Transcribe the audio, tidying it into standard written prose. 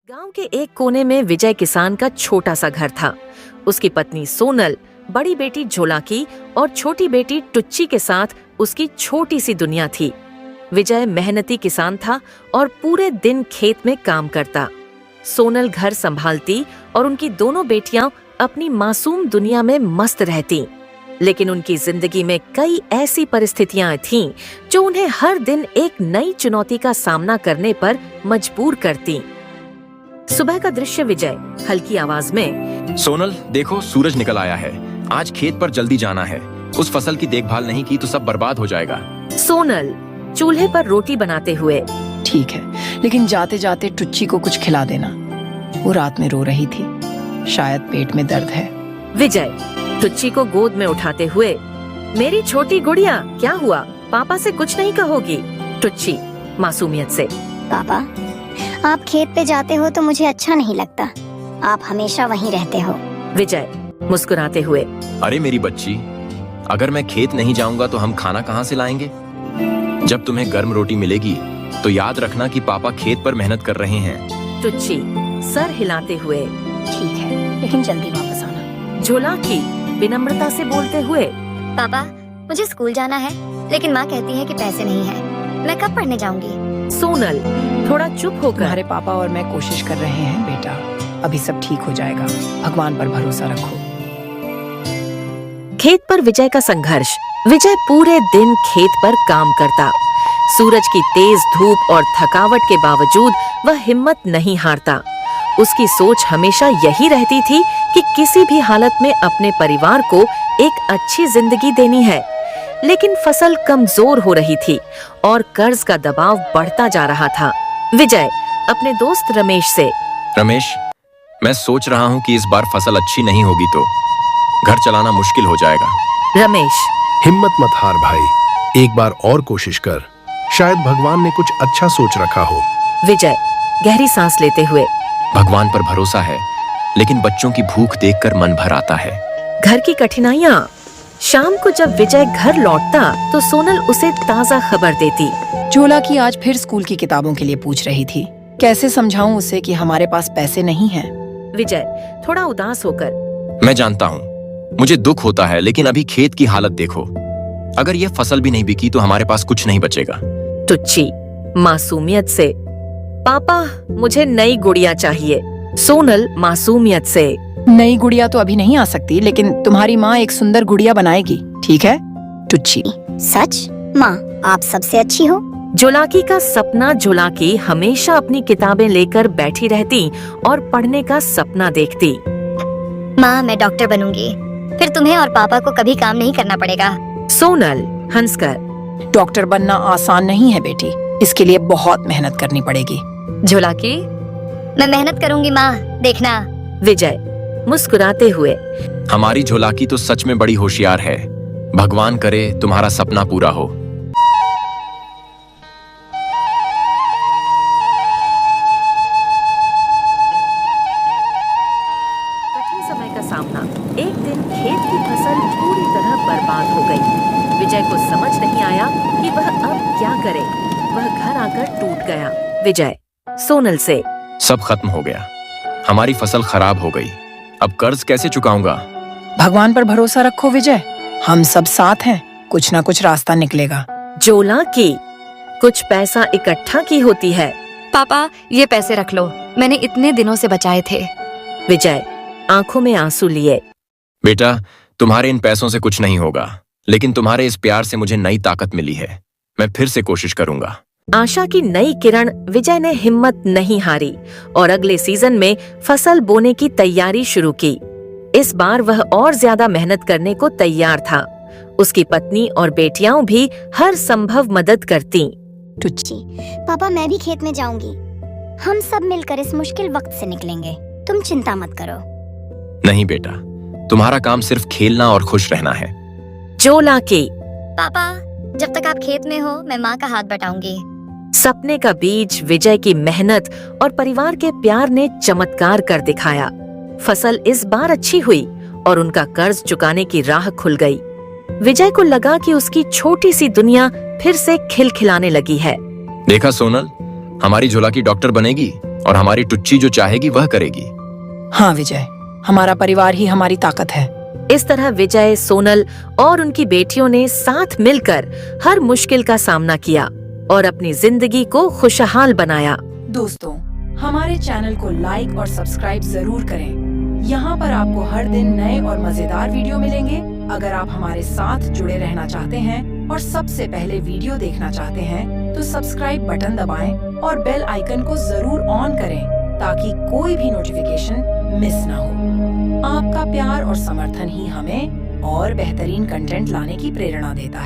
गांव के एक कोने में विजय किसान का छोटा सा घर था। उसकी पत्नी सोनल, बड़ी बेटी झोलाकी और छोटी बेटी टुच्ची के साथ उसकी छोटी सी दुनिया थी। विजय मेहनती किसान था और पूरे दिन खेत में काम करता। सोनल घर संभालती और उनकी दोनों बेटियां अपनी मासूम दुनिया में मस्त रहती। लेकिन उनकी जिंदगी में कई ऐसी परिस्थितियां थीं जो उन्हें हर दिन एक नई चुनौती का सामना करने पर मजबूर करती। सुबह का दृश्य विजय हल्की आवाज में, सोनल देखो, सूरज निकल आया है। आज खेत पर जल्दी जाना है। उस फसल की देखभाल नहीं की तो सब बर्बाद हो जाएगा। सोनल चूल्हे पर रोटी बनाते हुए, ठीक है, लेकिन जाते जाते टुच्ची को कुछ खिला देना। वो रात में रो रही थी, शायद पेट में दर्द है। विजय टुच्ची को गोद में उठाते हुए, मेरी छोटी गुड़िया, क्या हुआ? पापा से कुछ नहीं कहोगी? टुच्ची मासूमियत से, पापा आप खेत पे जाते हो तो मुझे अच्छा नहीं लगता। आप हमेशा वहीं रहते हो। विजय मुस्कुराते हुए, अरे मेरी बच्ची, अगर मैं खेत नहीं जाऊंगा तो हम खाना कहाँ से लाएंगे? जब तुम्हें गर्म रोटी मिलेगी तो याद रखना कि पापा खेत पर मेहनत कर रहे हैं। टुच्ची सर हिलाते हुए, ठीक है, लेकिन जल्दी वापस आना। झोलाकी विनम्रता से बोलते हुए, पापा मुझे स्कूल जाना है, लेकिन माँ कहती है कि पैसे नहीं है। मैं कब पढ़ने जाऊंगी? सोनल थोड़ा चुप होकर, तुम्हारे पापा और मैं कोशिश कर रहे हैं बेटा, अभी सब ठीक हो जाएगा, भगवान पर भरोसा रखो। खेत पर विजय का संघर्ष। विजय पूरे दिन खेत पर काम करता। सूरज की तेज धूप और थकावट के बावजूद वह हिम्मत नहीं हारता। उसकी सोच हमेशा यही रहती थी कि किसी भी हालत में अपने परिवार को एक अच्छी जिंदगी देनी है। लेकिन फसल कमजोर हो रही थी और कर्ज का दबाव बढ़ता जा रहा था। विजय अपने दोस्त रमेश से, रमेश, मैं सोच रहा हूँ कि इस बार फसल अच्छी नहीं होगी तो घर चलाना मुश्किल हो जाएगा। रमेश, हिम्मत मत हार भाई, एक बार और कोशिश कर, शायद भगवान ने कुछ अच्छा सोच रखा हो। विजय गहरी सांस लेते हुए, भगवान पर भरोसा है, लेकिन बच्चों की भूख देखकर मन भर आता है। घर की कठिनाइयाँ। शाम को जब विजय घर लौटता तो सोनल उसे ताज़ा खबर देती। झोलाकी आज फिर स्कूल की किताबों के लिए पूछ रही थी। कैसे समझाऊं उसे कि हमारे पास पैसे नहीं हैं? विजय थोड़ा उदास होकर, मैं जानता हूँ, मुझे दुख होता है, लेकिन अभी खेत की हालत देखो। अगर ये फसल भी नहीं बिकी तो हमारे पास कुछ नहीं बचेगा। टुच्ची मासूमियत से, पापा मुझे नई गुड़िया चाहिए। सोनल मासूमियत से, नई गुड़िया तो अभी नहीं आ सकती, लेकिन तुम्हारी माँ एक सुंदर गुड़िया बनाएगी, ठीक है? टुच्ची, सच? माँ आप सबसे अच्छी हो। झोलाकी का सपना। झोलाकी हमेशा अपनी किताबें लेकर बैठी रहती और पढ़ने का सपना देखती। माँ मैं डॉक्टर बनूंगी, फिर तुम्हें और पापा को कभी काम नहीं करना पड़ेगा। सोनल हंसकर, डॉक्टर बनना आसान नहीं है बेटी, इसके लिए बहुत मेहनत करनी पड़ेगी। झोलाकी, मैं मेहनत करूंगी माँ, देखना। विजय मुस्कुराते हुए, हमारी झोलाकी तो सच में बड़ी होशियार है। भगवान करे तुम्हारा सपना पूरा हो। कठिन समय का सामना। एक दिन खेत की फसल पूरी तरह बर्बाद हो गई। विजय को समझ नहीं आया कि वह अब क्या करे। वह घर आकर टूट गया। विजय सोनल से, सब खत्म हो गया, हमारी फसल खराब हो गई, अब कर्ज कैसे चुकाऊंगा? भगवान पर भरोसा रखो विजय, हम सब साथ हैं, कुछ ना कुछ रास्ता निकलेगा। झोलाकी कुछ पैसा इकट्ठा की होती है। पापा ये पैसे रख लो, मैंने इतने दिनों से बचाए थे। विजय आंखों में आंसू लिए, बेटा, तुम्हारे इन पैसों से कुछ नहीं होगा, लेकिन तुम्हारे इस प्यार से मुझे नई ताकत मिली है। मैं फिर से कोशिश करूंगा। आशा की नई किरण। विजय ने हिम्मत नहीं हारी और अगले सीजन में फसल बोने की तैयारी शुरू की। इस बार वह और ज्यादा मेहनत करने को तैयार था। उसकी पत्नी और बेटियां भी हर संभव मदद करती। टुच्ची, पापा मैं भी खेत में जाऊंगी, हम सब मिलकर इस मुश्किल वक्त से निकलेंगे, तुम चिंता मत करो। नहीं बेटा, तुम्हारा काम सिर्फ खेलना और खुश रहना है। झोलाकी, पापा जब तक आप खेत में हो मैं माँ का हाथ बटाऊंगी। सपने का बीज। विजय की मेहनत और परिवार के प्यार ने चमत्कार कर दिखाया। फसल इस बार अच्छी हुई और उनका कर्ज चुकाने की राह खुल गई। विजय को लगा कि उसकी छोटी सी दुनिया फिर से खिलखिलाने लगी है। देखा सोनल, हमारी झोलाकी डॉक्टर बनेगी और हमारी टुच्ची जो चाहेगी वह करेगी। हाँ विजय, हमारा परिवार ही हमारी ताकत है। इस तरह विजय, सोनल और उनकी बेटियों ने साथ मिलकर हर मुश्किल का सामना किया और अपनी जिंदगी को खुशहाल बनाया। दोस्तों, हमारे चैनल को लाइक और सब्सक्राइब जरूर करें। यहाँ पर आपको हर दिन नए और मजेदार वीडियो मिलेंगे। अगर आप हमारे साथ जुड़े रहना चाहते हैं और सबसे पहले वीडियो देखना चाहते हैं तो सब्सक्राइब बटन दबाएं और बेल आइकन को जरूर ऑन करें ताकि कोई भी नोटिफिकेशन मिस ना हो। आपका प्यार और समर्थन ही हमें और बेहतरीन कंटेंट लाने की प्रेरणा देता है।